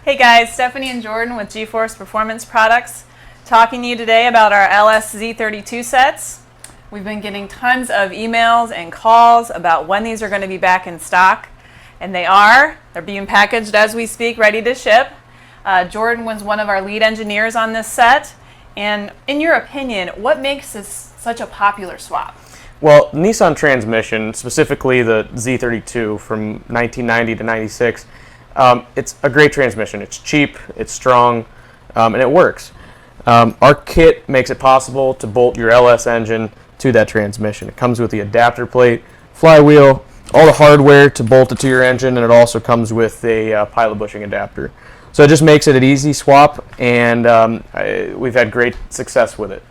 Hey guys, Stephanie and Jordan with G-Force Performance Products, talking to you today about our LS Z32 sets. We've been getting tons of emails and calls about when these are going to be back in stock, and they are. They're being packaged as we speak, ready to ship. Jordan was one of our lead engineers on this set, and in your opinion, what makes this such a popular swap? Well, Nissan transmission, specifically the Z32 from 1990 to 96, it's a great transmission. It's cheap, it's strong, and it works. Our kit makes it possible to bolt your LS engine to that transmission. It comes with the adapter plate, flywheel, all the hardware to bolt it to your engine, and it also comes with a pilot bushing adapter. So it just makes it an easy swap, and we've had great success with it.